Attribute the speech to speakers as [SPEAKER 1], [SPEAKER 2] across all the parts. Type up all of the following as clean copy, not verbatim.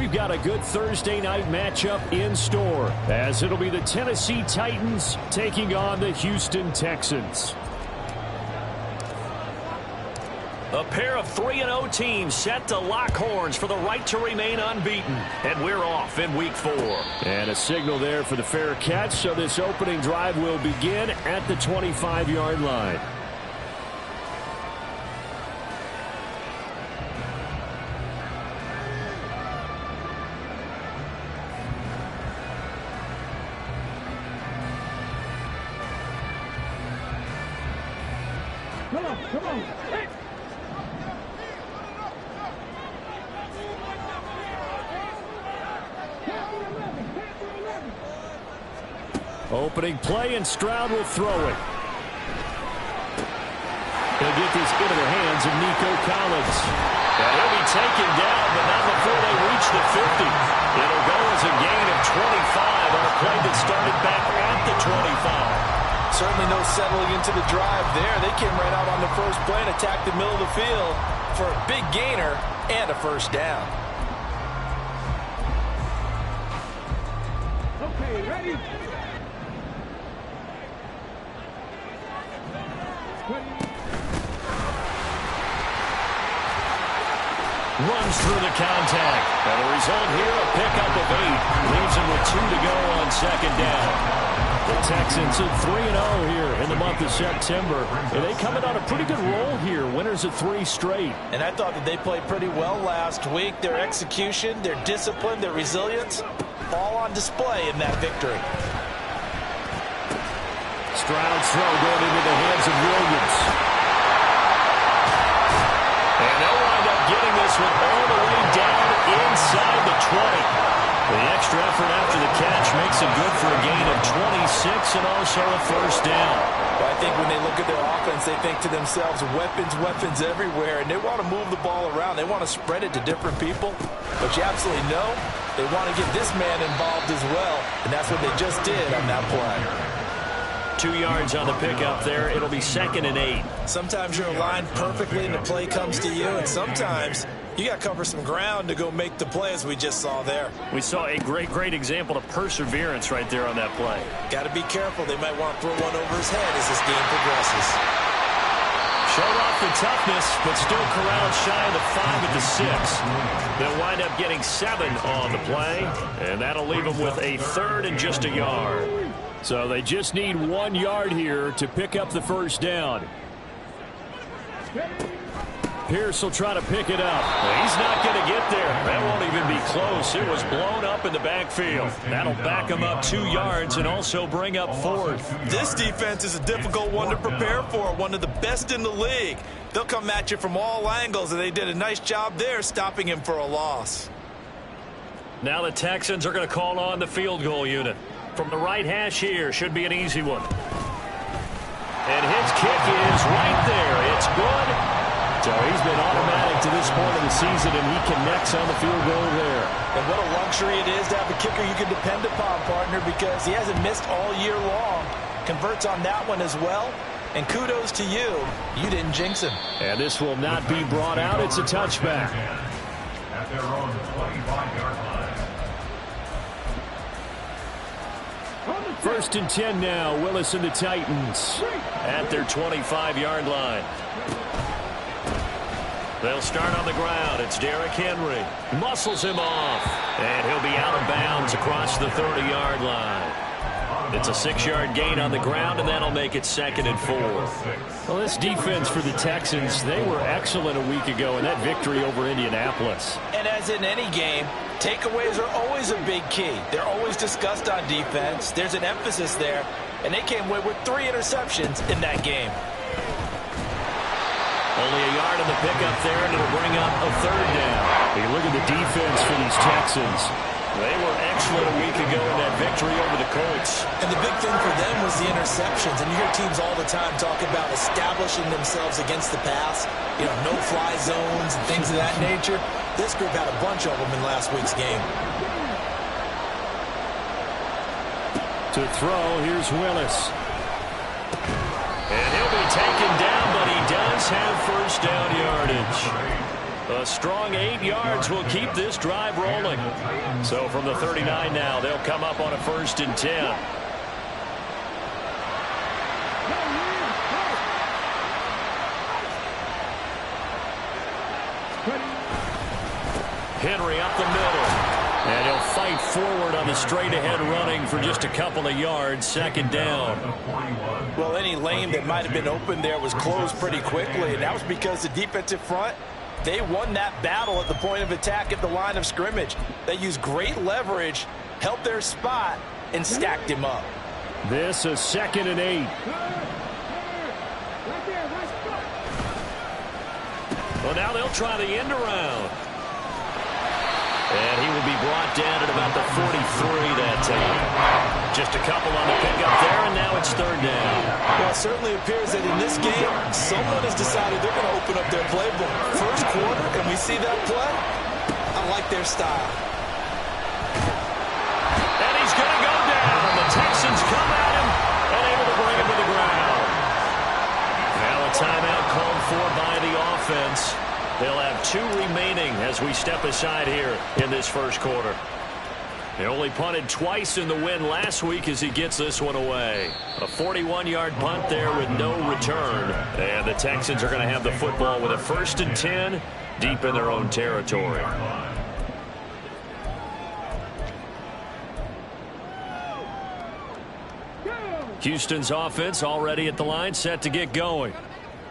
[SPEAKER 1] we've got a good Thursday night matchup in store, as it'll be the Tennessee Titans taking on the Houston Texans.
[SPEAKER 2] A pair of 3-0 teams set to lock horns for the right to remain unbeaten. And we're off in week 4.
[SPEAKER 1] And a signal there for the fair catch, so this opening drive will begin at the 25-yard line.
[SPEAKER 3] Come on. Hey.
[SPEAKER 1] Opening play, and Stroud will throw it. He'll get this into the hands of Nico Collins.
[SPEAKER 2] And he'll be taken down, but not before they reach the 50. It'll go as a gain of 25 on a play that started back at the 25.
[SPEAKER 4] Certainly no settling into the drive there. They came right out on the first play and attacked the middle of the field for a big gainer and a first down.
[SPEAKER 3] Okay, ready?
[SPEAKER 2] Runs through the contact. And the result here, a pickup of 8. Leaves him with 2 to go on second down.
[SPEAKER 1] The Texans at 3-0 here in the month of September. And they coming on a pretty good roll here. Winners of 3 straight.
[SPEAKER 4] And I thought that they played pretty well last week. Their execution, their discipline, their resilience, all on display in that victory.
[SPEAKER 1] Stroud's throw going into the hands of Williams.
[SPEAKER 2] And they'll wind up getting this one all the way down inside the 20. The extra effort after the catch makes it good for a gain of 26 and also a first down.
[SPEAKER 4] But I think when they look at their offense, they think to themselves, weapons everywhere, and they want to move the ball around. They want to spread it to different people. But you absolutely know they want to get this man involved as well, and that's what they just did on that play.
[SPEAKER 2] 2 yards on the pickup there. It'll be 2nd and 8.
[SPEAKER 4] Sometimes you're aligned perfectly and the play comes to you, and sometimes you got to cover some ground to go make the play, as we just saw there.
[SPEAKER 2] We saw a great example of perseverance right there on that play.
[SPEAKER 4] Got to be careful. They might want to throw one over his head as this game progresses.
[SPEAKER 2] Showed off the toughness, but still corralled shy of the 5 at the 6. They'll wind up getting 7 on the play, and that'll leave them with a 3rd and just a yard.
[SPEAKER 1] So they just need 1 yard here to pick up the first down. Pierce will try to pick it up.
[SPEAKER 2] He's not going to get there. That won't even be close. It was blown up in the backfield. That'll back him up 2 yards and also bring up 4th.
[SPEAKER 4] This defense is a difficult one to prepare for, one of the best in the league. They'll come at you from all angles, and they did a nice job there stopping him for a loss.
[SPEAKER 2] Now the Texans are going to call on the field goal unit. From the right hash here, should be an easy one. And his kick is right there. It's good.
[SPEAKER 1] So he's been automatic to this point of the season, and he connects on the field goal there.
[SPEAKER 4] And what a luxury it is to have a kicker you can depend upon, partner, because he hasn't missed all year long. Converts on that one as well. And kudos to you. You didn't jinx him.
[SPEAKER 1] And this will not be brought out. It's a touchback.
[SPEAKER 5] At their own 25-yard line.
[SPEAKER 1] 1st and 10 now. Willis and the Titans
[SPEAKER 2] at their 25-yard line. They'll start on the ground. It's Derrick Henry. Muscles him off. And he'll be out of bounds across the 30-yard line. It's a 6-yard gain on the ground, and that'll make it 2nd and 4.
[SPEAKER 1] Well, this defense for the Texans, they were excellent a week ago in that victory over Indianapolis.
[SPEAKER 4] And as in any game, takeaways are always a big key. They're always discussed on defense. There's an emphasis there, and they came away with 3 interceptions in that game.
[SPEAKER 2] Only a yard on the pickup there, and it'll bring up a 3rd down.
[SPEAKER 1] Hey, look at the defense for these Texans.
[SPEAKER 2] They were excellent a week ago in that victory over the Colts.
[SPEAKER 4] And the big thing for them was the interceptions. And you hear teams all the time talk about establishing themselves against the pass. You know, no-fly zones and things of that nature. This group had a bunch of them in last week's game.
[SPEAKER 1] To throw, here's Willis.
[SPEAKER 2] And he'll be taken down, but he does have first down yardage. A strong 8 yards will keep this drive rolling. So from the 39 now, they'll come up on a 1st and 10. Henry up the middle. And he'll fight forward on the straight-ahead running for just a couple of yards. 2nd down.
[SPEAKER 4] Well, any lane that might have been open there was closed pretty quickly, and that was because the defensive front, they won that battle at the point of attack at the line of scrimmage. They used great leverage, held their spot, and stacked him up.
[SPEAKER 1] This is 2nd and 8.
[SPEAKER 2] Well, now they'll try the end around. And he will be brought down at about the 43 that time. Just a couple on the pickup there, and now it's 3rd down.
[SPEAKER 4] Well, it certainly appears that in this game, someone has decided they're going to open up their playbook. First quarter, and we see that play. I like their style.
[SPEAKER 2] And he's going to go down. The Texans come at him and able to bring him to the ground. Now a timeout called for by the offense. They'll have 2 remaining as we step aside here in this first quarter. They only punted twice in the win last week as he gets this one away. A 41-yard punt there with no return. And the Texans are going to have the football with a 1st and 10 deep in their own territory. Houston's offense already at the line, set to get going.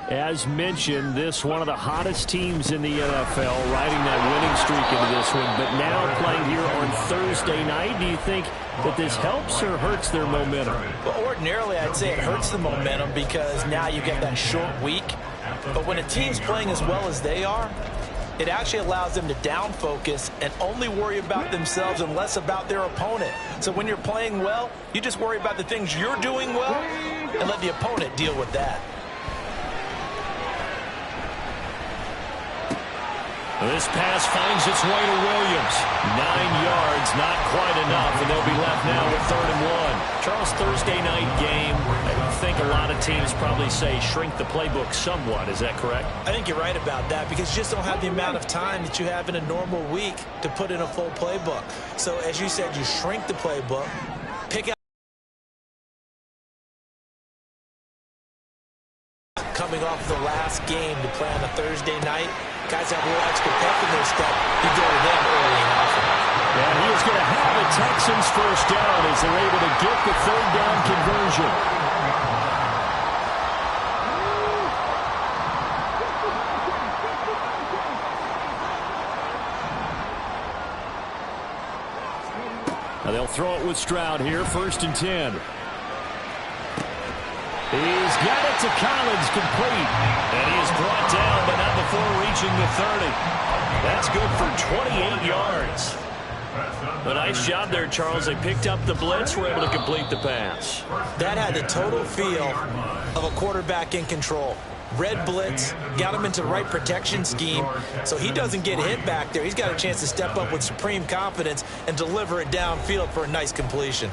[SPEAKER 1] As mentioned, this one of the hottest teams in the NFL, riding that winning streak into this one. But now playing here on Thursday night, do you think that this helps or hurts their momentum?
[SPEAKER 4] Well, ordinarily, I'd say it hurts the momentum because now you get that short week. But when a team's playing as well as they are, it actually allows them to down focus and only worry about themselves and less about their opponent. So when you're playing well, you just worry about the things you're doing well and let the opponent deal with that.
[SPEAKER 2] This pass finds its way to Williams. 9 yards, not quite enough, and they'll be left now with 3rd and 1. Charles, Thursday night game, I think a lot of teams probably say shrink the playbook somewhat. Is that correct?
[SPEAKER 4] I think you're right about that because you just don't have the amount of time that you have in a normal week to put in a full playbook. So as you said, you shrink the playbook, pick out coming off the last game to play on a Thursday night. Guys have a little extra pep in their step. You go to them early and often.
[SPEAKER 1] And he is going to have the Texans 1st down as they're able to get the 3rd down conversion. Now they'll throw it with Stroud here, 1st and 10. He's got it to Collins, complete.
[SPEAKER 2] And he is brought down, but not before reaching the 30. That's good for 28 yards. A nice job there, Charles. They picked up the blitz, were able to complete the pass.
[SPEAKER 4] That had the total feel of a quarterback in control. Red blitz, got him into the right protection scheme, so he doesn't get hit back there. He's got a chance to step up with supreme confidence and deliver it downfield for a nice completion.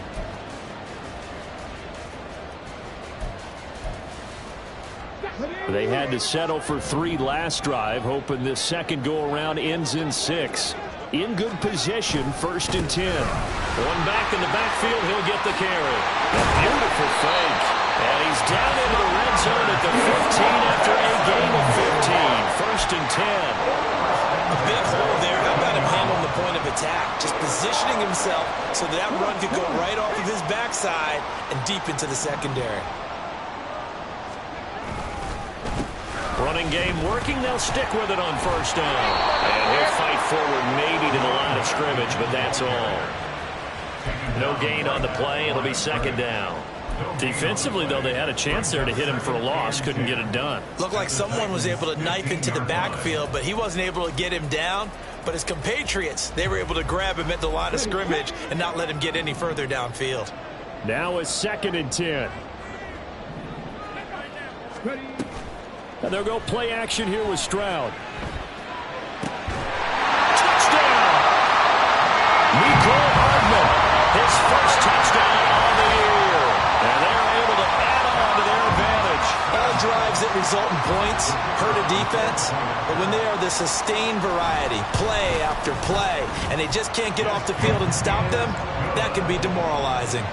[SPEAKER 1] They had to settle for 3 last drive, hoping this second go-around ends in 6. In good position, 1st and 10.
[SPEAKER 2] One back in the backfield, he'll get the carry. A beautiful fake. And he's down into the red zone at the 15 after a gain of 15. 1st and 10.
[SPEAKER 4] A big hole there. How about him handling the point of attack? Just positioning himself so that run could go right off of his backside and deep into the secondary.
[SPEAKER 2] Running game working. They'll stick with it on 1st down. And he'll fight forward maybe to the line of scrimmage, but that's all. No gain on the play. It'll be 2nd down. Defensively, though, they had a chance there to hit him for a loss. Couldn't get it done.
[SPEAKER 4] Looked like someone was able to knife into the backfield, but he wasn't able to get him down. But his compatriots, they were able to grab him at the line of scrimmage and not let him get any further downfield.
[SPEAKER 1] Now it's 2nd and 10. And they'll go play action here with Stroud.
[SPEAKER 2] Touchdown! Mecole Hardman, his first touchdown on the year. And they're able to add on to their advantage.
[SPEAKER 4] All drives that result in points, hurt a defense, but when they are the sustained variety, play after play, and they just can't get off the field and stop them, that can be demoralizing.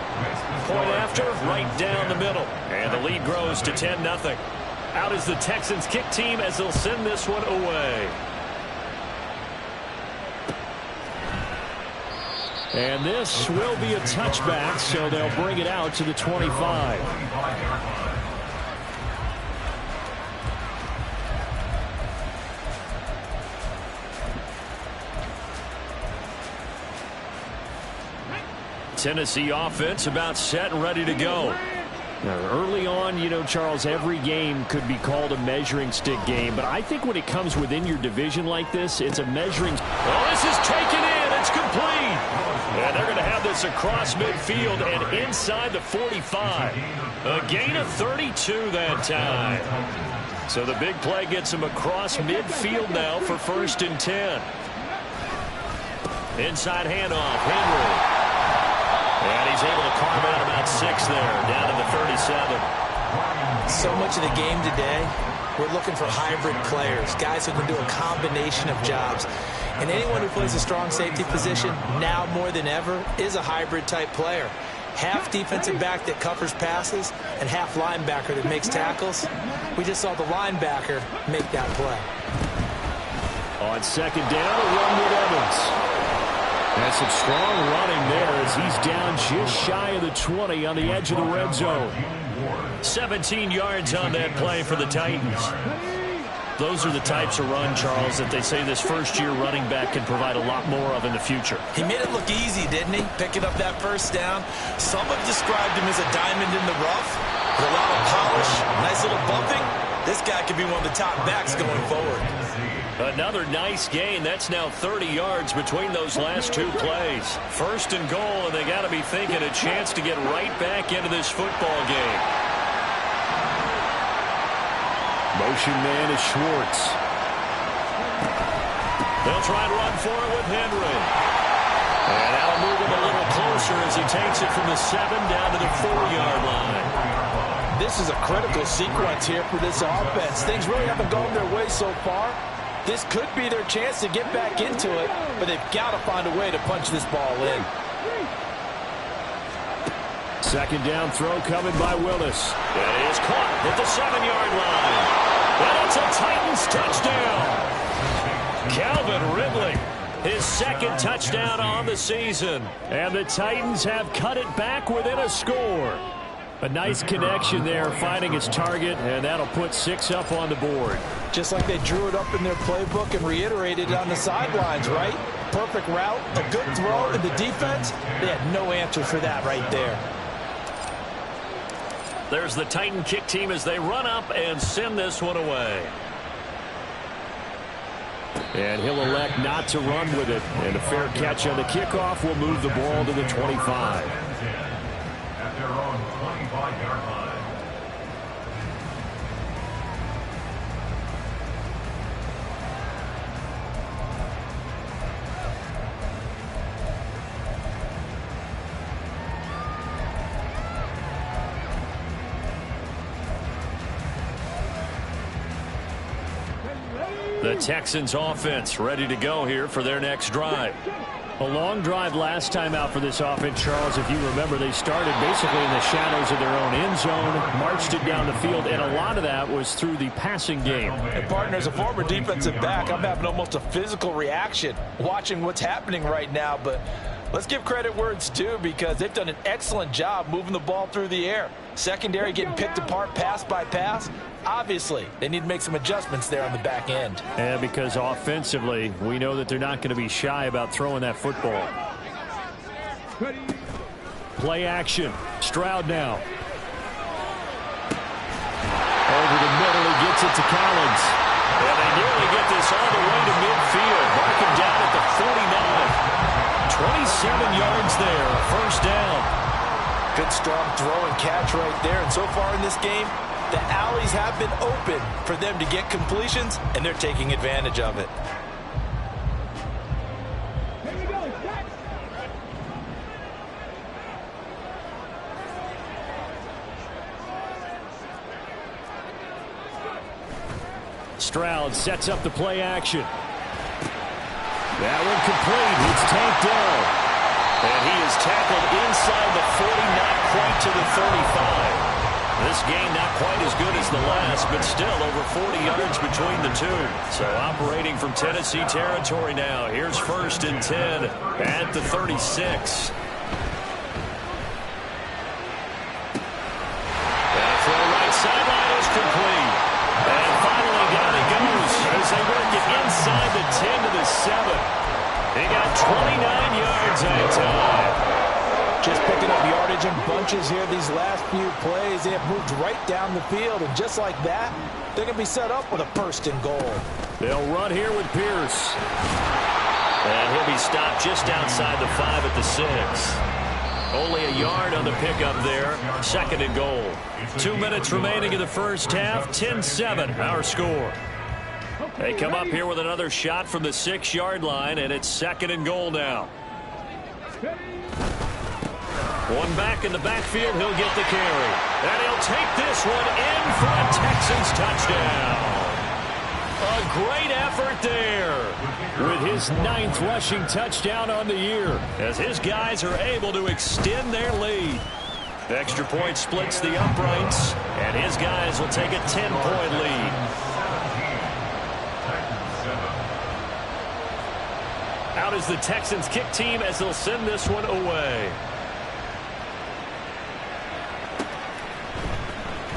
[SPEAKER 2] Point after, right down the middle. And the lead grows to 10-0.
[SPEAKER 1] Out is the Texans kick team as they'll send this one away. And this will be a touchback, so they'll bring it out to the 25.
[SPEAKER 2] Tennessee offense about set and ready to go.
[SPEAKER 1] Now, early on, you know, Charles, every game could be called a measuring stick game, but I think when it comes within your division like this, it's a measuring.
[SPEAKER 2] Oh, this is taken in. It's complete. And they're going to have this across midfield and inside the 45. A gain of 32 that time. So the big play gets him across midfield now for 1st and 10. Inside handoff, Henry. And he's able to carve out about 6 there, down to the 37.
[SPEAKER 4] So much of the game today, we're looking for hybrid players, guys who can do a combination of jobs. And anyone who plays a strong safety position, now more than ever, is a hybrid-type player. Half defensive back that covers passes and half linebacker that makes tackles. We just saw the linebacker make that play.
[SPEAKER 1] On 2nd down, a run with Evans. That's some strong running there as he's down just shy of the 20 on the edge of the red zone.
[SPEAKER 2] 17 yards on that play for the Titans. Those are the types of run, Charles, that they say this first-year running back can provide a lot more of in the future.
[SPEAKER 4] He made it look easy, didn't he? Picking up that 1st down. Some have described him as a diamond in the rough. With a lot of polish, nice little bumping. This guy could be one of the top backs going forward.
[SPEAKER 2] Another nice gain. That's now 30 yards between those last 2 plays. 1st and goal, and they got to be thinking a chance to get right back into this football game.
[SPEAKER 1] Motion man is Schwartz.
[SPEAKER 2] They'll try and run for it with Henry. And that'll move him a little closer as he takes it from the 7 down to the 4-yard line.
[SPEAKER 4] This is a critical sequence here for this offense. Things really haven't gone their way so far. This could be their chance to get back into it, but they've got to find a way to punch this ball in.
[SPEAKER 1] 2nd down throw coming by Willis.
[SPEAKER 2] And he is caught at the 7-yard line. And it's a Titans touchdown. Calvin Ridley, his 2nd touchdown on the season.
[SPEAKER 1] And the Titans have cut it back within a score. A nice connection there, finding his target, and that'll put 6 up on the board.
[SPEAKER 4] Just like they drew it up in their playbook and reiterated it on the sidelines, right? Perfect route, a good throw, and the defense, they had no answer for that right there.
[SPEAKER 2] There's the Titan kick team as they run up and send this one away.
[SPEAKER 1] And he'll elect not to run with it. And a fair catch on the kickoff will move the ball to the 25.
[SPEAKER 5] At their own 25-yard line.
[SPEAKER 2] The Texans offense ready to go here for their next drive.
[SPEAKER 1] A long drive last time out for this offense, Charles. If you remember, they started basically in the shadows of their own end zone, marched it down the field, and a lot of that was through the passing game.
[SPEAKER 4] And partner, as a former defensive back, I'm having almost a physical reaction watching what's happening right now, but let's give credit where it's due because they've done an excellent job moving the ball through the air. Secondary getting picked apart pass by pass. Obviously, they need to make some adjustments there on the back end.
[SPEAKER 1] And because offensively, we know that they're not going to be shy about throwing that football. Play action. Stroud now. Over the middle, he gets it to Collins.
[SPEAKER 2] And they nearly get this all the way to midfield. Mark him down at the 49. 27 yards there, first down.
[SPEAKER 4] Good strong throw and catch right there. And so far in this game, the alleys have been open for them to get completions, and they're taking advantage of it.
[SPEAKER 1] Stroud sets up the play action. That one complete. It's tanked down.
[SPEAKER 2] And he is tackled inside the 40, not quite to the 35. This game not quite as good as the last, but still over 40 yards between the two. So operating from Tennessee territory now. Here's 1st and 10 at the 36. That throw right sideline is complete. And finally down it goes as they work it inside the 10 to the 7. He got 29 yards that time.
[SPEAKER 4] Just picking up yardage in bunches here these last few plays. They have moved right down the field, and just like that, they're going to be set up with a 1st and goal.
[SPEAKER 1] They'll run here with Pierce.
[SPEAKER 2] And he'll be stopped just outside the 5 at the 6. Only a yard on the pickup there. 2nd and goal. 2 minutes remaining in the first half. 10-7, our score. They come up here with another shot from the 6-yard line, and it's 2nd and goal now. One back in the backfield. He'll get the carry. And he'll take this one in for a Texans touchdown. A great effort there.
[SPEAKER 1] With his 9th rushing touchdown on the year.
[SPEAKER 2] As his guys are able to extend their lead. The extra point splits the uprights. And his guys will take a 10-point lead. Out is the Texans kick team as they'll send this one away.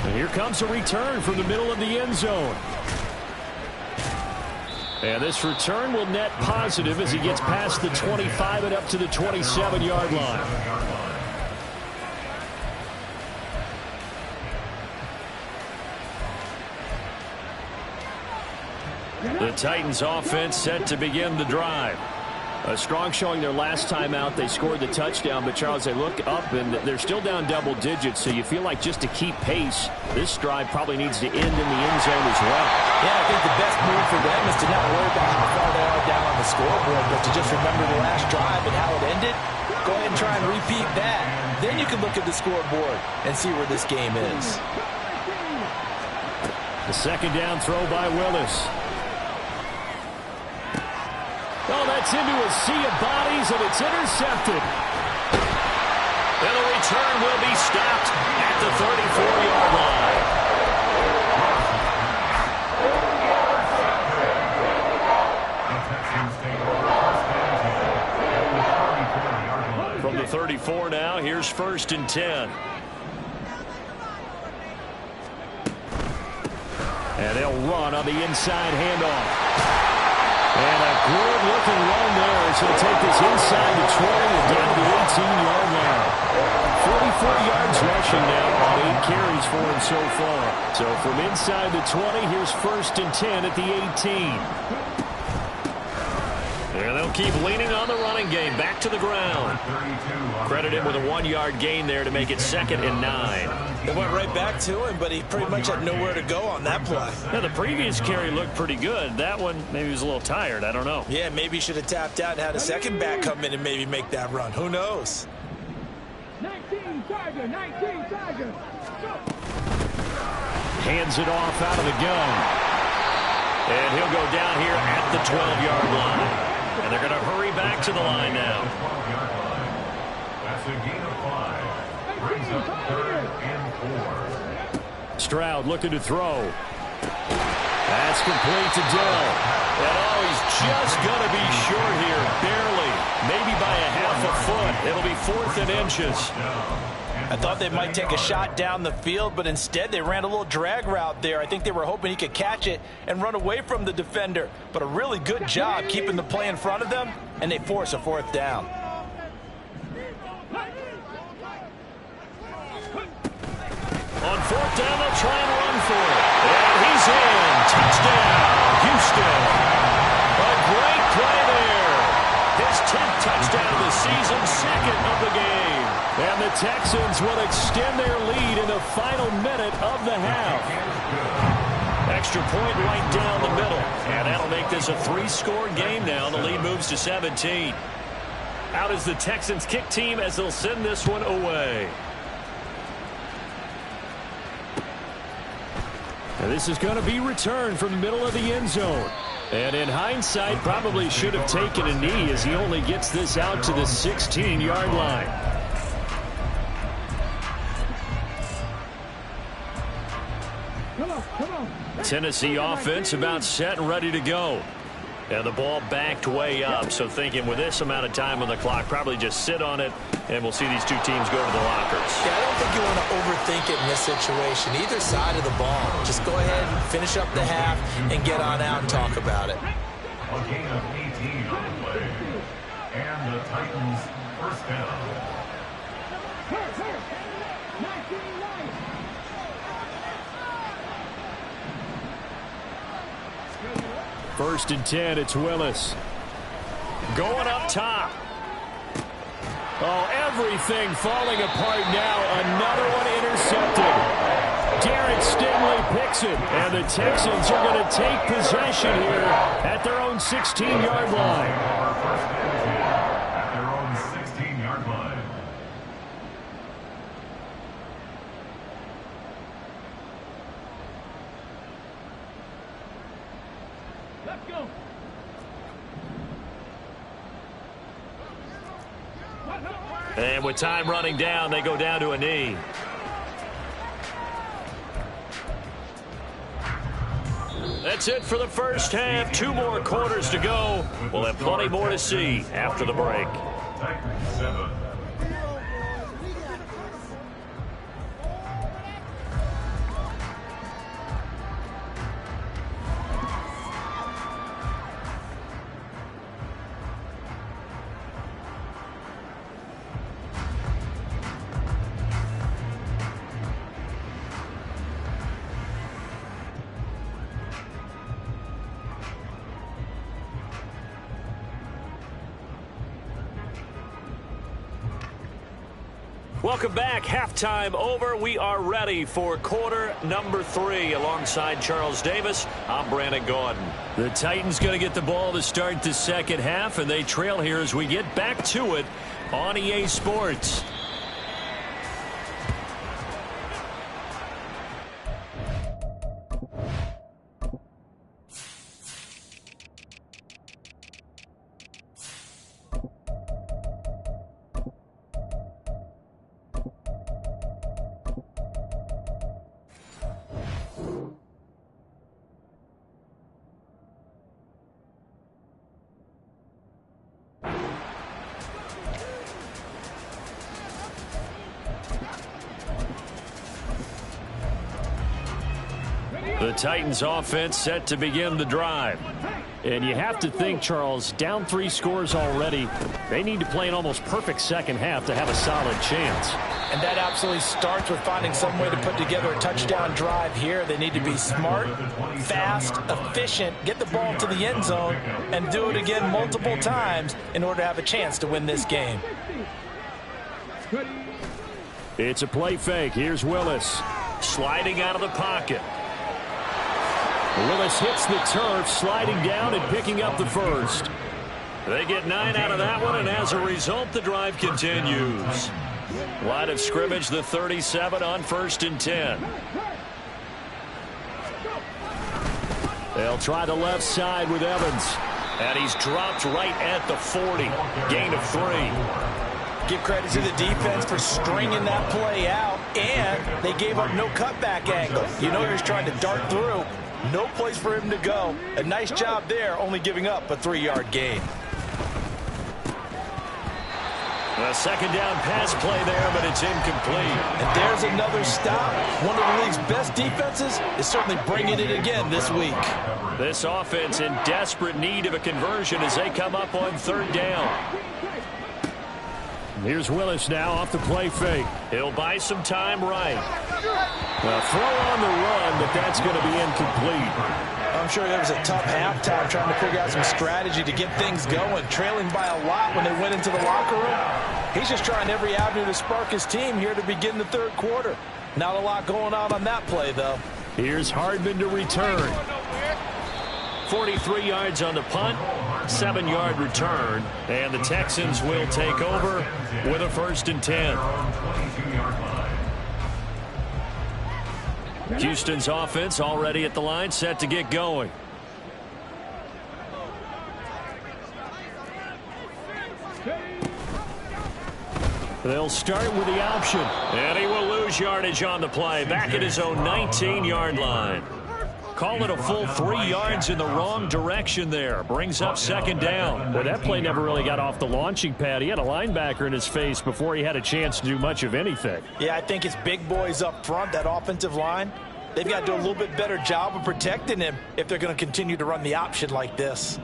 [SPEAKER 1] And here comes a return from the middle of the end zone. And this return will net positive as he gets past the 25 and up to the 27-yard line.
[SPEAKER 2] The Titans offense set to begin the drive.
[SPEAKER 1] A strong showing their last time out. They scored the touchdown, but Charles, they look up and they're still down double digits, so you feel like just to keep pace, this drive probably needs to end in the end zone as well.
[SPEAKER 4] Yeah, I think the best move for them is to not worry about how far they are down on the scoreboard, but to just remember the last drive and how it ended. Go ahead and try and repeat that. Then you can look at the scoreboard and see where this game is.
[SPEAKER 1] The 2nd down throw by Willis. Oh, that's into a sea of bodies, and it's intercepted.
[SPEAKER 2] And the return will be stopped at the 34-yard line. From the 34 now, here's 1st and 10.
[SPEAKER 1] And they'll run on the inside handoff. And a good-looking run there as he'll take this inside the 20 and down to the 18-yard line. 44 yards rushing now on 8 carries for him so far. So from inside the 20, here's 1st and 10 at the 18.
[SPEAKER 2] And they'll keep leaning on the running game. Back to the ground. Credit him with a 1-yard gain there to make it 2nd and 9.
[SPEAKER 4] They went right back to him, but he pretty much had nowhere to go on that play.
[SPEAKER 2] Yeah, the previous carry looked pretty good. That one, maybe he was a little tired. I don't know.
[SPEAKER 4] Yeah, maybe he should have tapped out and had a second back come in and maybe make that run. Who knows?
[SPEAKER 3] 19 Tiger, 19 Tiger.
[SPEAKER 1] Hands it off out of the gun.
[SPEAKER 2] And he'll go down here at the 12-yard line. And they're going to hurry back to the line now.
[SPEAKER 5] That's a gain of 5. Brings up 3rd and 4.
[SPEAKER 1] Stroud looking to throw. That's complete to Dell.
[SPEAKER 2] And he's just going to be short here, barely. Maybe by a half a foot. It'll be 4th and inches.
[SPEAKER 4] I thought they might take a shot down the field, but instead they ran a little drag route there. I think they were hoping he could catch it and run away from the defender. But a really good job keeping the play in front of them, and they force a 4th down.
[SPEAKER 2] On 4th down, they'll try and run for it. And he's in. Touchdown, Houston. A great play there. His 10th touchdown of the season, 2nd of the game.
[SPEAKER 1] And the Texans will extend their lead in the final minute of the half.
[SPEAKER 2] Extra point right down the middle. And that'll make this a 3-score game now. The lead moves to 17. Out is the Texans kick team as they'll send this one away.
[SPEAKER 1] And this is going to be returned from the middle of the end zone. And in hindsight, probably should have taken a knee as he only gets this out to the 16-yard line. Tennessee offense about set and ready to go. And the ball backed way up, so thinking with this amount of time on the clock, probably just sit on it, and we'll see these two teams go to the lockers.
[SPEAKER 4] Yeah, I don't think you want to overthink it in this situation. Either side of the ball. Just go ahead and finish up the half and get on out and talk about it.
[SPEAKER 5] A gain of 18 on the play. And the Titans first down.
[SPEAKER 1] First and 10, it's Willis.
[SPEAKER 2] Going up top.
[SPEAKER 1] Oh, everything falling apart now. Another one intercepted. Darren Stingley picks it, and the Texans are going to take possession here at their own 16-yard line.
[SPEAKER 5] First and 10 at their own 16-yard line.
[SPEAKER 3] Let's go.
[SPEAKER 2] And with time running down, they go down to a knee. That's it for the first half. 2 more quarters to go. We'll have plenty more to see after the break.
[SPEAKER 5] Titans 7.
[SPEAKER 2] Welcome back. Halftime over. We are ready for quarter number 3. Alongside Charles Davis, I'm Brandon Gaudin.
[SPEAKER 1] The Titans going to get the ball to start the second half, and they trail here as we get back to it on EA Sports. The Titans offense set to begin the drive. And you have to think, Charles, down 3 scores already. They need to play an almost perfect second half to have a solid chance.
[SPEAKER 4] And that absolutely starts with finding some way to put together a touchdown drive here. They need to be smart, fast, efficient, get the ball to the end zone, and do it again multiple times in order to have a chance to win this game.
[SPEAKER 1] It's a play fake. Here's Willis.
[SPEAKER 2] Sliding out of the pocket.
[SPEAKER 1] Willis hits the turf, sliding down and picking up the first.
[SPEAKER 2] They get 9 out of that one, and as a result, the drive continues. Line of scrimmage, the 37 on 1st and 10.
[SPEAKER 1] They'll try the left side with Evans.
[SPEAKER 2] And he's dropped right at the 40. Gain of 3.
[SPEAKER 4] Give credit to the defense for stringing that play out, and they gave up no cutback angle. You know he was trying to dart through. No place for him to go. A nice job there, only giving up a 3-yard gain.
[SPEAKER 2] A second down pass play there, but it's incomplete.
[SPEAKER 4] And there's another stop. One of the league's best defenses is certainly bringing it again this week.
[SPEAKER 2] This offense in desperate need of a conversion as they come up on 3rd down.
[SPEAKER 1] Here's Willis now off the play fake.
[SPEAKER 2] He'll buy some time right.
[SPEAKER 1] A throw on the run, but that's going to be incomplete.
[SPEAKER 4] I'm sure there was a tough halftime trying to figure out some strategy to get things going, trailing by a lot when they went into the locker room. He's just trying every avenue to spark his team here to begin the 3rd quarter. Not a lot going on that play, though.
[SPEAKER 1] Here's Hardman to return.
[SPEAKER 2] 43 yards on the punt, 7-yard return, and the Texans will take over with a 1st and 10. Houston's offense already at the line, set to get going.
[SPEAKER 1] They'll start with the option.
[SPEAKER 2] And he will lose yardage on the play. Back at his own 19-yard line. Call it a full 3 yards in the wrong direction there. Brings up second down.
[SPEAKER 1] Well, that play never really got off the launching pad. He had a linebacker in his face before he had a chance to do much of anything.
[SPEAKER 4] Yeah, I think it's big boys up front, that offensive line. They've got to do a little bit better job of protecting him if they're going to continue to run the option like this.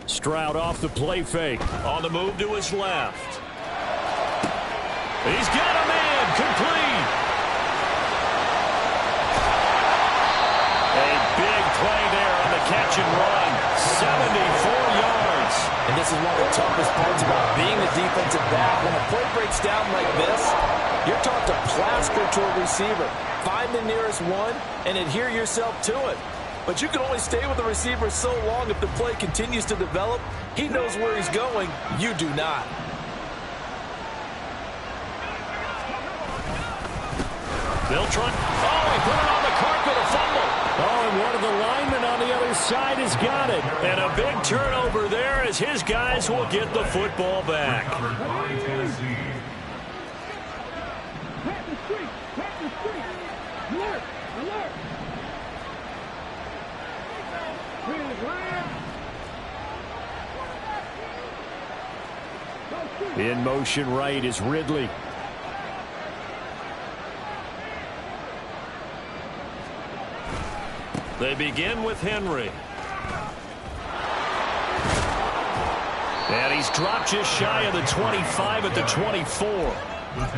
[SPEAKER 1] Stroud off the play fake.
[SPEAKER 2] On the move to his left. He's got a man complete. A big play there on the catch and run. 74 yards.
[SPEAKER 4] And this is one of the toughest parts about being a defensive back. When a play breaks down like this, you're taught to plaster to a receiver. Find the nearest one and adhere yourself to it. But you can only stay with the receiver so long if the play continues to develop. He knows where he's going. You do not.
[SPEAKER 2] They'll try. Oh, he put it on the carpet, a fumble.
[SPEAKER 1] Oh, and one of the linemen on the other side has got it.
[SPEAKER 2] And a big turnover there as his guys will get the football back.
[SPEAKER 5] Covered by Tennessee.
[SPEAKER 3] Pack the street. Pack the street. Alert. Alert.
[SPEAKER 1] In motion right is Ridley.
[SPEAKER 2] They begin with Henry. And he's dropped just shy of the 25 at the 24.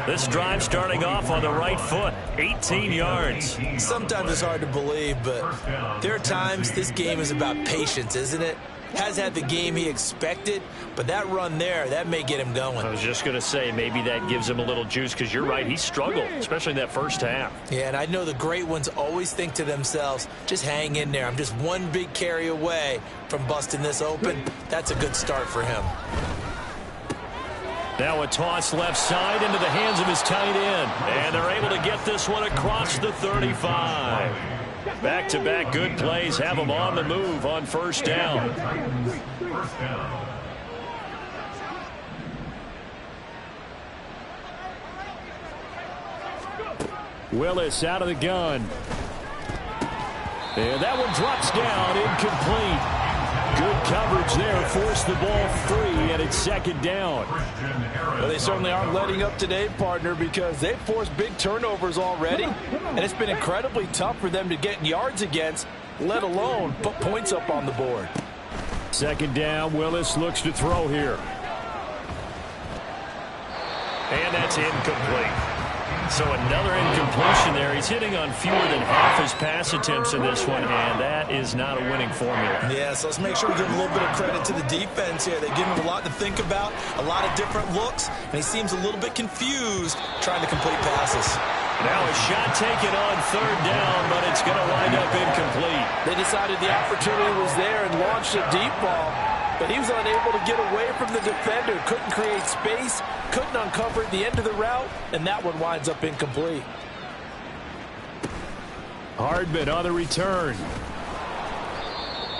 [SPEAKER 2] This drive starting off on the right foot. 18 yards.
[SPEAKER 4] Sometimes it's hard to believe, but there are times this game is about patience, isn't it? Has had the game he expected, but that run there, that may get him going.
[SPEAKER 2] I was just going to say, maybe that gives him a little juice, because you're right, he struggled, especially in that first half.
[SPEAKER 4] Yeah, and I know the great ones always think to themselves, just hang in there. I'm just one big carry away from busting this open. That's a good start for him.
[SPEAKER 2] Now a toss left side into the hands of his tight end. And they're able to get this one across the 35. Back-to-back good plays have him on the move on first down.
[SPEAKER 5] First down.
[SPEAKER 1] Willis out of the gun. And that one drops down, incomplete. Good coverage there, forced the ball free, and it's second down.
[SPEAKER 4] Well, they certainly aren't letting up today, partner, because they've forced big turnovers already, and it's been incredibly tough for them to get yards against, let alone put points up on the board.
[SPEAKER 1] Second down, Willis looks to throw here.
[SPEAKER 2] And that's incomplete. So another incompletion there. He's hitting on fewer than half his pass attempts in this one, and that is not a winning formula.
[SPEAKER 4] Yeah, so let's make sure we give a little bit of credit to the defense here. They give him a lot to think about, a lot of different looks, and he seems a little bit confused trying to complete passes.
[SPEAKER 2] Now a shot taken on third down, but it's going to wind up incomplete.
[SPEAKER 4] They decided the opportunity was there and launched a deep ball, but he was unable to get away from the defender, couldn't create space, couldn't uncover the end of the route, and that one winds up incomplete.
[SPEAKER 1] Hardman on the return.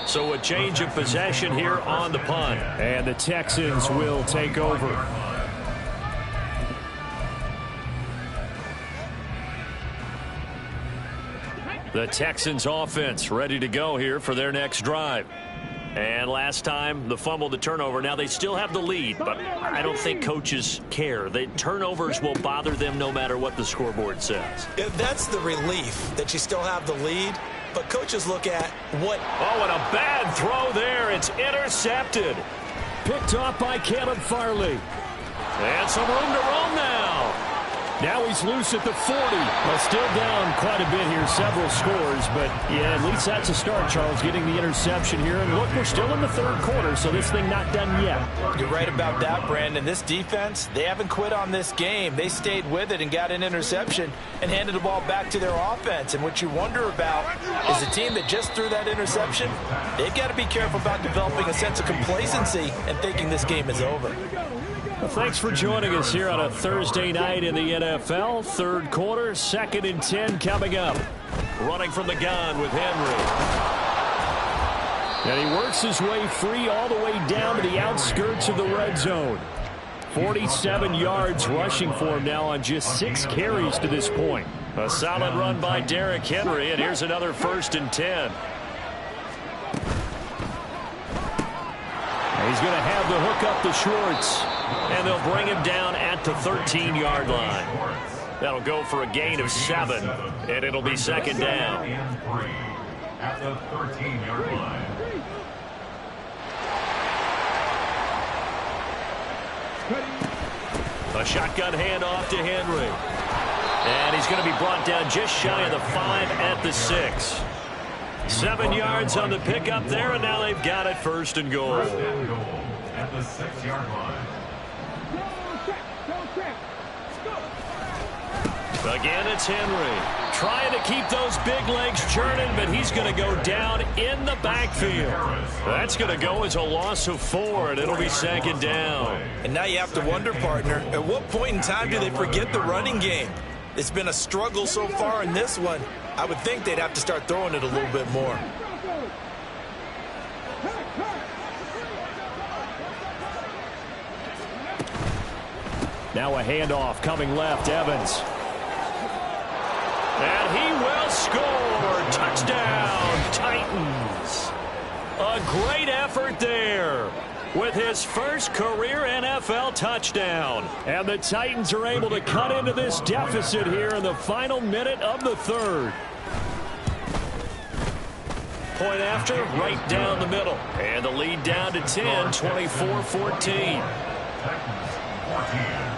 [SPEAKER 2] So a change of possession here on the punt.
[SPEAKER 1] And the Texans will take over.
[SPEAKER 2] The Texans offense ready to go here for their next drive. And last time, the fumble, the turnover. Now they still have the lead, but I don't think coaches care. The turnovers will bother them no matter what the scoreboard says.
[SPEAKER 4] That's the relief that you still have the lead, but coaches look at what...
[SPEAKER 2] Oh, and a bad throw there. It's intercepted.
[SPEAKER 1] Picked off by Caleb Farley.
[SPEAKER 2] And some room to roam now.
[SPEAKER 1] Now he's loose at the 40. Well, still down quite a bit here, several scores, but yeah, at least that's a start, Charles, getting the interception here. And look, we're still in the third quarter, so this thing not done yet.
[SPEAKER 4] You're right about that, Brandon. This defense, they haven't quit on this game. They stayed with it and got an interception and handed the ball back to their offense. And what you wonder about is a team that just threw that interception, they've got to be careful about developing a sense of complacency and thinking this game is over.
[SPEAKER 1] Well, thanks for joining us here on a Thursday night in the NFL. Third quarter, 2nd and 10 coming up.
[SPEAKER 2] Running from the gun with Henry.
[SPEAKER 1] And he works his way free all the way down to the outskirts of the red zone. 47 yards rushing for him now on just 6 carries to this point.
[SPEAKER 2] A solid run by Derrick Henry, and here's another 1st and 10.
[SPEAKER 1] And he's going to have the hook up to Schwartz.
[SPEAKER 2] And they'll bring him down at the 13-yard line. That'll go for a gain of 7, and it'll be 2nd down.
[SPEAKER 5] At the 13-yard line.
[SPEAKER 2] A shotgun handoff to Henry. And he's going to be brought down just shy of the 5 at the 6. 7 yards on the pickup there, and now they've got it 1st and goal.
[SPEAKER 5] 1st and goal at the 6-yard line.
[SPEAKER 2] Again, it's Henry. Trying to keep those big legs churning, but he's going to go down in the backfield. That's going to go as a loss of 4, and it'll be 2nd down.
[SPEAKER 4] And now you have to wonder, partner, at what point in time do they forget the running game? It's been a struggle so far in this one. I would think they'd have to start throwing it a little bit more.
[SPEAKER 1] Now a handoff coming left, Evans.
[SPEAKER 2] And he will score. Touchdown, Titans. A great effort there with his first career NFL touchdown.
[SPEAKER 1] And the Titans are able to cut into this deficit here in the final minute of the 3rd.
[SPEAKER 2] Point after, right down the middle. And the lead down to 10, 24-14.
[SPEAKER 5] Titans 14.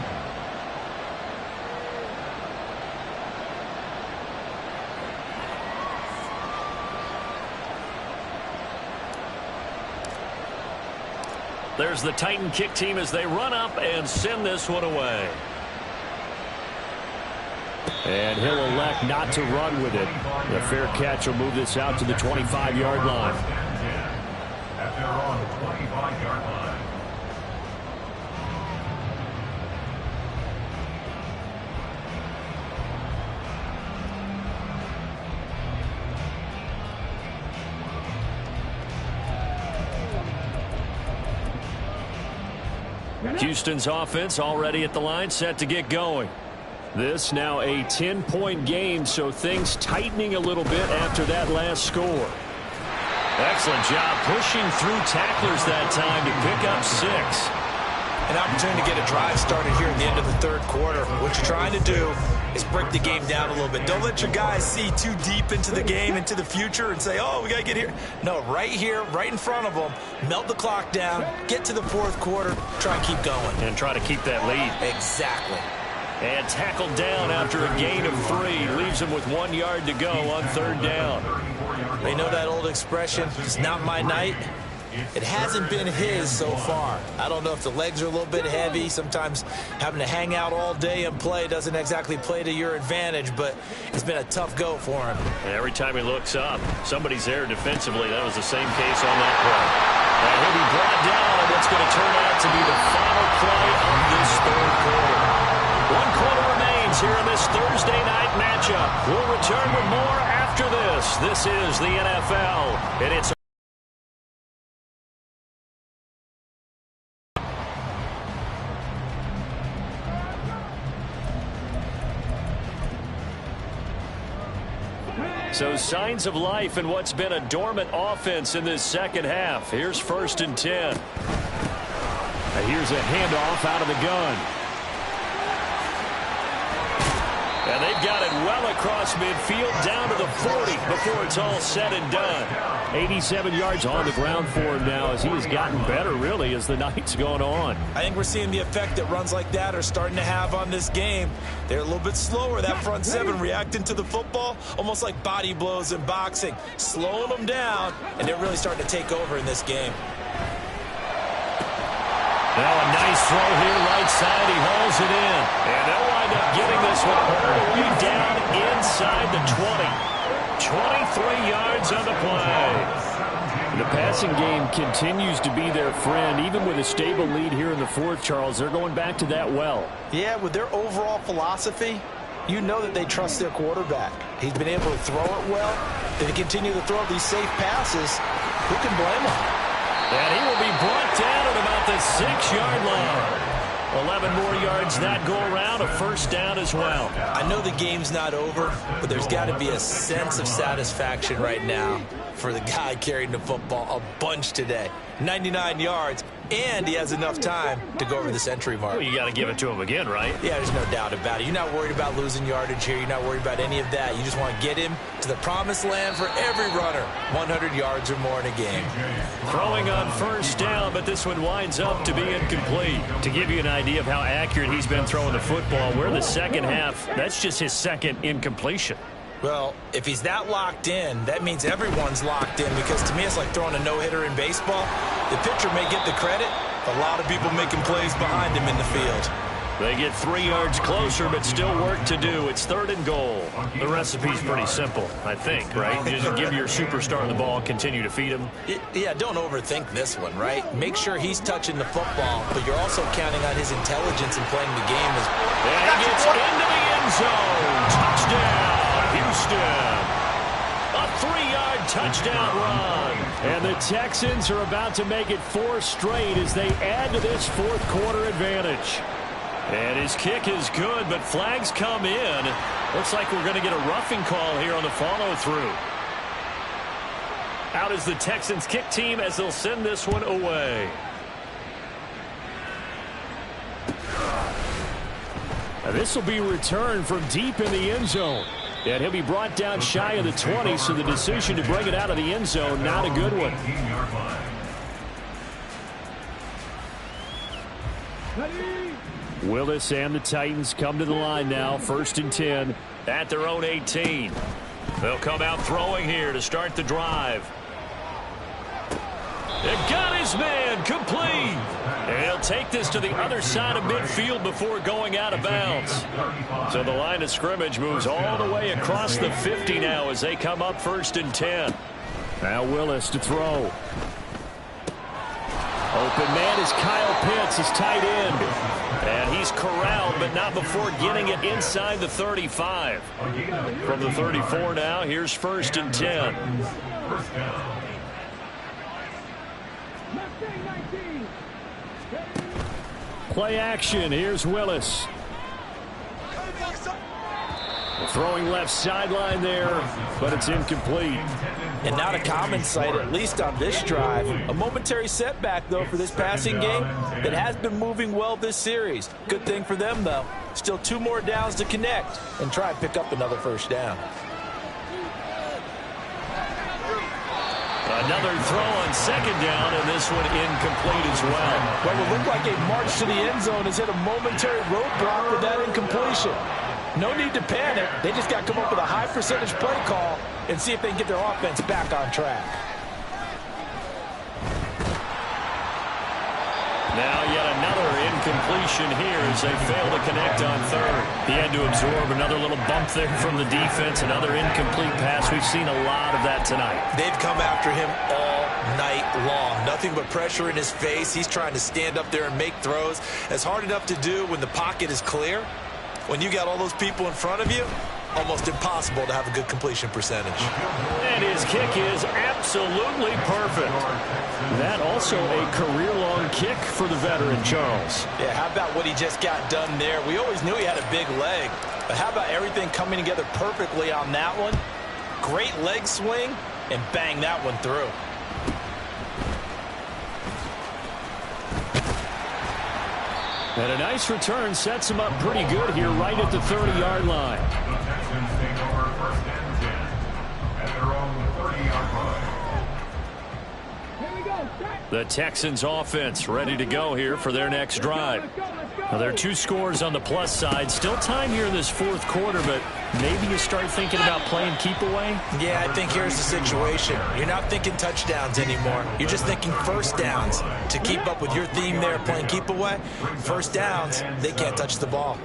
[SPEAKER 2] There's the Titan kick team as they run up and send this one away.
[SPEAKER 1] And he'll elect not to run with it. The fair catch will move this out to the 25-yard line.
[SPEAKER 5] At their own 25-yard line.
[SPEAKER 2] Houston's offense already at the line, set to get going.
[SPEAKER 1] This now a 10-point game, so things tightening a little bit after that last score.
[SPEAKER 2] Excellent job pushing through tacklers that time to pick up 6.
[SPEAKER 4] An opportunity to get a drive started here at the end of the 3rd quarter. What you're trying to do is break the game down a little bit. Don't let your guys see too deep into the game, into the future, and say, oh, we got to get here. No, right here, right in front of them, melt the clock down, get to the 4th quarter, try and keep going.
[SPEAKER 2] And try to keep that lead.
[SPEAKER 4] Exactly.
[SPEAKER 2] And tackled down after a gain of 3. Leaves him with 1 yard to go on 3rd down.
[SPEAKER 4] They know that old expression, it's not my night. It hasn't been his so far. I don't know if the legs are a little bit heavy. Sometimes having to hang out all day and play doesn't exactly play to your advantage, but it's been a tough go for him.
[SPEAKER 2] And every time he looks up, somebody's there defensively. That was the same case on that play. And he'll be brought down on what's going to turn out to be the final play of this 3rd quarter. 1 quarter remains here in this Thursday night matchup. We'll return with more after this. This is the NFL, and it's so signs of life in what's been a dormant offense in this 2nd half. Here's 1st and 10.
[SPEAKER 1] And here's a handoff out of the gun.
[SPEAKER 2] And they've got it well across midfield down to the 40 before it's all said and done.
[SPEAKER 1] 87 yards on the ground for him now as he has gotten better, really, as the night's gone on.
[SPEAKER 4] I think we're seeing the effect that runs like that are starting to have on this game. They're a little bit slower, that front 7, reacting to the football, almost like body blows in boxing, slowing them down, and they're really starting to take over in this game.
[SPEAKER 2] Now a nice throw here right side. He hauls it in. And they'll wind up getting this one all the way down inside the 20. 23 yards on the play.
[SPEAKER 1] The passing game continues to be their friend. Even with a stable lead here in the fourth, Charles, they're going back to that well.
[SPEAKER 4] Yeah, with their overall philosophy, you know that they trust their quarterback. He's been able to throw it well. They continue to throw these safe passes. Who can blame him?
[SPEAKER 2] And he will be brought down at about the 6-yard line. 11 more yards that go around, a first down as well.
[SPEAKER 4] I know the game's not over, but there's got to be a sense of satisfaction right now for the guy carrying the football a bunch today. 99 yards, and he has enough time to go over the century mark.
[SPEAKER 2] Well, you got to give it to him again, right?
[SPEAKER 4] Yeah, there's no doubt about it. You're not worried about losing yardage here. You're not worried about any of that. You just want to get him to the promised land for every runner. 100 yards or more in a game.
[SPEAKER 2] Throwing on first down, but this one winds up to be incomplete. To give you an idea of how accurate he's been throwing the football, we're the second half. That's just his second incompletion.
[SPEAKER 4] Well, if he's that locked in, that means everyone's locked in, because to me it's like throwing a no-hitter in baseball. The pitcher may get the credit, but a lot of people making plays behind him in the field.
[SPEAKER 2] They get 3 yards closer, but still work to do. It's 3rd and goal. The recipe's pretty simple, I think, right? Just give your superstar the ball, continue to feed him.
[SPEAKER 4] Yeah, don't overthink this one, right? Make sure he's touching the football, but you're also counting on his intelligence in playing the game.
[SPEAKER 2] And he gets into the end zone. Touchdown, Houston. A 3-yard touchdown run.
[SPEAKER 1] And the Texans are about to make it 4 straight as they add to this fourth quarter advantage.
[SPEAKER 2] And his kick is good, but flags come in. Looks like we're going to get a roughing call here on the follow-through. Out is the Texans kick team as they'll send this one away.
[SPEAKER 1] Now this will be returned from deep in the end zone. And he'll be brought down shy of the 20, so the decision to bring it out of the end zone, not a good one. Willis and the Titans come to the line now, 1st and 10.
[SPEAKER 2] At their own 18. They'll come out throwing here to start the drive. They've got his man complete. And he'll take this to the other side of midfield before going out of bounds. So the line of scrimmage moves all the way across the 50 now as they come up 1st and 10.
[SPEAKER 1] Now Willis to throw. Open man is Kyle Pitts, his tight end.
[SPEAKER 2] And he's corralled, but not before getting it inside the 35. From the 34 now, here's 1st and 10.
[SPEAKER 1] Play action. Here's Willis. Throwing left sideline there, but it's incomplete.
[SPEAKER 4] And not a common sight, at least on this drive. A momentary setback, though, for this passing game that has been moving well this series. Good thing for them, though. Still 2 more downs to connect and try and pick up another first down.
[SPEAKER 2] Another throw on 2nd down, and this one incomplete as well.
[SPEAKER 4] What would look like a march to the end zone has hit a momentary roadblock with that incompletion. No need to panic. They just got to come up with a high percentage play call and see if they can get their offense back on track.
[SPEAKER 2] Now yet another incompletion here as they fail to connect on 3rd. He had to absorb another little bump there from the defense, another incomplete pass. We've seen a lot of that tonight.
[SPEAKER 4] They've come after him all night long. Nothing but pressure in his face. He's trying to stand up there and make throws. It's hard enough to do when the pocket is clear. When you got all those people in front of you, almost impossible to have a good completion percentage.
[SPEAKER 2] And his kick is absolutely perfect.
[SPEAKER 1] That also a career-long kick for the veteran, Charles.
[SPEAKER 4] Yeah, how about what he just got done there? We always knew he had a big leg, but how about everything coming together perfectly on that one? Great leg swing, and bang that one through.
[SPEAKER 1] And a nice return sets him up pretty good here right at the 30-yard line.
[SPEAKER 5] The Texans take over 1st and 10 at their own 30-yard line.
[SPEAKER 2] The Texans offense ready to go here for their next drive. Now, there are 2 scores on the plus side. Still time here in this 4th quarter, but maybe you start thinking about playing keep away?
[SPEAKER 4] Yeah, I think here's the situation. You're not thinking touchdowns anymore. You're just thinking first downs. To keep up with your theme there, playing keep away, first downs, they can't touch the ball.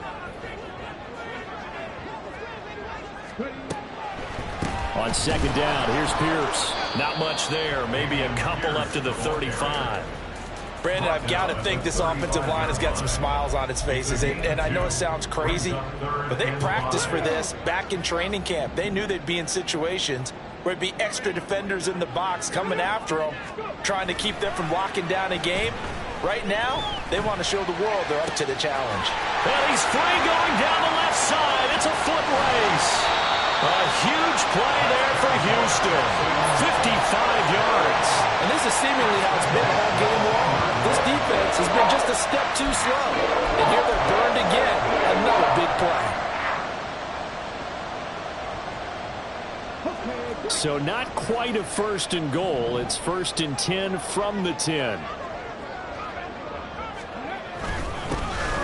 [SPEAKER 1] On second down, here's Pierce.
[SPEAKER 2] Not much there. Maybe a couple up to the 35.
[SPEAKER 4] Brandon, I've got to think this offensive line has got some smiles on its faces. And I know it sounds crazy, but they practiced for this back in training camp. They knew they'd be in situations where it'd be extra defenders in the box coming after them, trying to keep them from locking down a game. Right now, they want to show the world they're up to the challenge.
[SPEAKER 2] And he's free going down the left side. It's a foot race. A huge play there for Houston. 55 yards.
[SPEAKER 4] And this is seemingly how it's been all game long. This defense has been just a step too slow. And here they're burned again. Another big play.
[SPEAKER 1] So not quite a first and goal. It's 1st and 10 from the 10.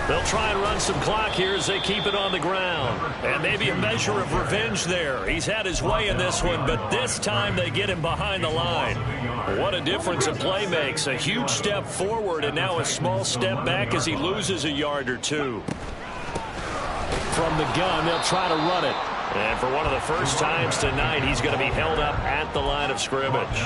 [SPEAKER 2] They'll try and run some clock here as they keep it on the ground. And maybe a measure of revenge there. He's had his way in this one, but this time they get him behind the line. What a difference a play makes. A huge step forward and now a small step back as he loses a yard or two.
[SPEAKER 1] From the gun, they'll try to run it.
[SPEAKER 2] And for one of the first times tonight, he's going to be held up at the line of scrimmage.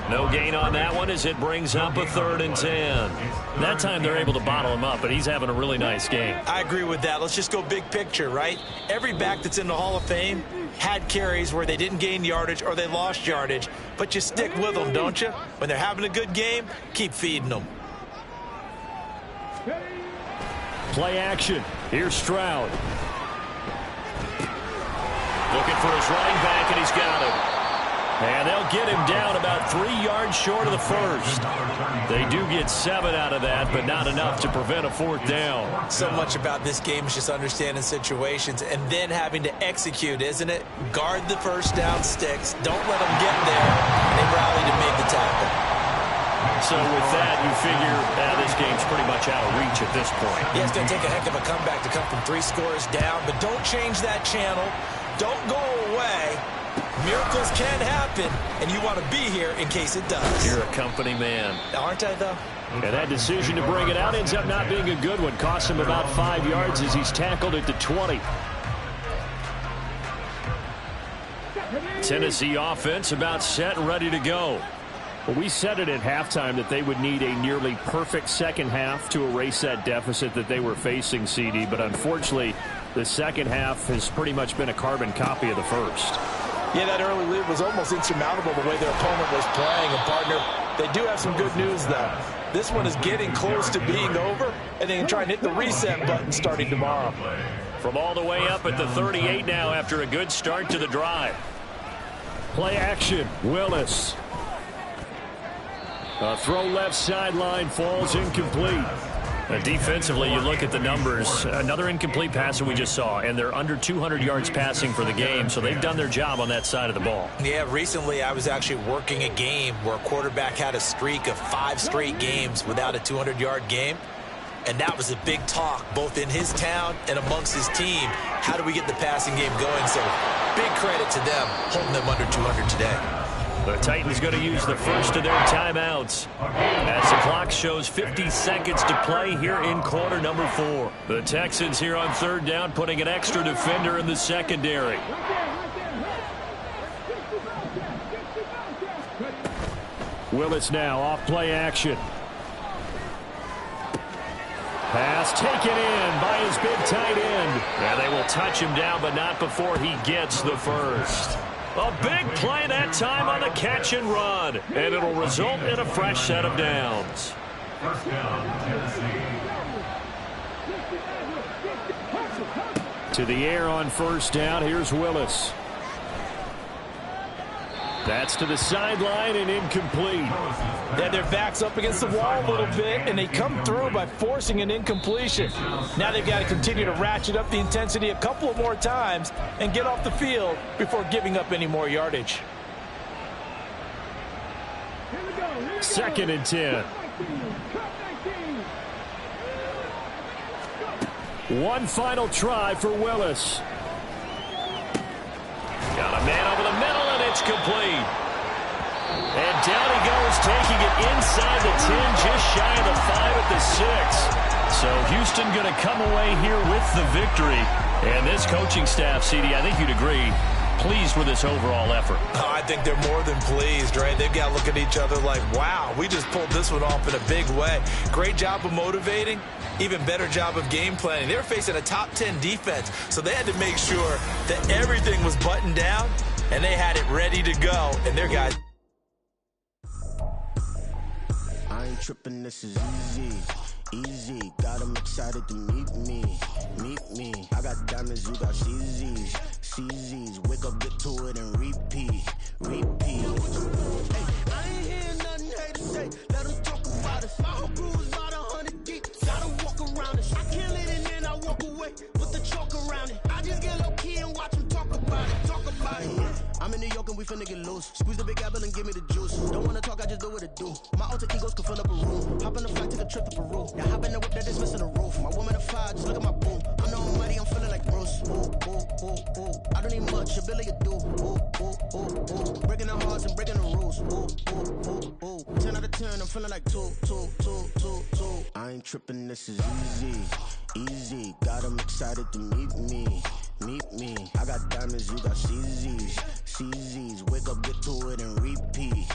[SPEAKER 2] No gain on that one as it brings up a 3rd and 10.
[SPEAKER 1] That time they're able to bottle him up, but he's having a really nice game.
[SPEAKER 4] I agree with that. Let's just go big picture, right? Every back that's in the Hall of Fame had carries where they didn't gain yardage or they lost yardage, but you stick with them, don't you? When they're having a good game, keep feeding them.
[SPEAKER 1] Play action. Here's Stroud.
[SPEAKER 2] Looking for his running back, and he's got him. And they'll get him down about 3 yards short of the first. They do get 7 out of that, but not enough to prevent a 4th down.
[SPEAKER 4] So much about this game is just understanding situations and then having to execute, isn't it? Guard the first down sticks. Don't let them get there. They rallied and made the tackle.
[SPEAKER 2] So with that, you figure this game's pretty much out of reach at this point.
[SPEAKER 4] Yeah, it's going to take a heck of a comeback to come from 3 scores down, but don't change that channel. Don't go away. Miracles can happen, and you want to be here in case it does.
[SPEAKER 2] You're a company man.
[SPEAKER 4] Aren't I, though?
[SPEAKER 1] And that decision to bring it out ends up not being a good one. Costs him about 5 yards as he's tackled at the 20.
[SPEAKER 2] Tennessee offense about set and ready to go.
[SPEAKER 1] Well, we said it at halftime that they would need a nearly perfect second half to erase that deficit that they were facing, CD. But unfortunately, the second half has pretty much been a carbon copy of the first.
[SPEAKER 4] Yeah, that early lead was almost insurmountable the way their opponent was playing. And, partner, they do have some good news, though. This one is getting close to being over, and they can try and hit the reset button starting tomorrow.
[SPEAKER 2] From all the way up at the 38 now after a good start to the drive.
[SPEAKER 1] Play action. Willis. A throw left sideline, falls incomplete.
[SPEAKER 2] Defensively, you look at the numbers. Another incomplete pass that we just saw, and they're under 200 yards passing for the game, so they've done their job on that side of the ball.
[SPEAKER 4] Yeah, recently I was actually working a game where a quarterback had a streak of 5 straight games without a 200-yard game, and that was a big talk both in his town and amongst his team. How do we get the passing game going? So big credit to them holding them under 200 today.
[SPEAKER 2] The Titans going to use the first of their timeouts as the clock shows 50 seconds to play here in quarter number 4. The Texans here on 3rd down putting an extra defender in the secondary.
[SPEAKER 1] Willis now off play action. Pass taken in by his big tight end.
[SPEAKER 2] Yeah, they will touch him down, but not before he gets the first. A big play that time on the catch and run, and it'll result in a fresh set of downs.
[SPEAKER 5] First down, Tennessee.
[SPEAKER 1] To the air on 1st down. Here's Willis. That's to the sideline and incomplete.
[SPEAKER 4] Yeah, their back's up against the wall a little bit, and they come through by forcing an incompletion. Now they've got to continue to ratchet up the intensity a couple of more times and get off the field before giving up any more yardage.
[SPEAKER 1] 2nd and 10. One final try for Willis.
[SPEAKER 2] Got a man over the middle, and it's complete. And down he goes, taking it inside the 10, just shy of the 5 at the 6. So Houston going to come away here with the victory. And this coaching staff, CD, I think you'd agree, pleased with this overall effort?
[SPEAKER 4] I think they're more than pleased, right? They've got to look at each other like, wow, we just pulled this one off in a big way. Great job of motivating, even better job of game planning. They were facing a top 10 defense, so they had to make sure that everything was buttoned down, and they had it ready to go, and their guys...
[SPEAKER 6] I ain't tripping, this is easy. Easy, got them excited to meet me. I got diamonds, you got CZs. CZs, wake up, get to it, and repeat. Hey, I ain't hearing nothing haters say. Let them talk about us. My whole crew is about 100 deep. Gotta walk around us. I kill it and then I walk away with the chalk around it. I just get low key and watch them talk about it. I'm in New York and we finna get loose. Squeeze the big apple and give me the juice. Don't wanna talk, I just do what it do. My alter egos can fill up a room. Hop on the flight, take a trip to Peru. Now hop in the whip that is missing the roof. My woman a fire, just look at my boom. I'm the almighty, I'm feeling like Bruce. Ooh. I don't need much, ability to do. Ooh. Breaking the hearts and breaking the rules. Ooh. 10 out of 10, I'm feeling like 2. I ain't tripping, this is easy. Got them excited to meet me. I got diamonds, you got CZs. Wake up, get to it, and repeat.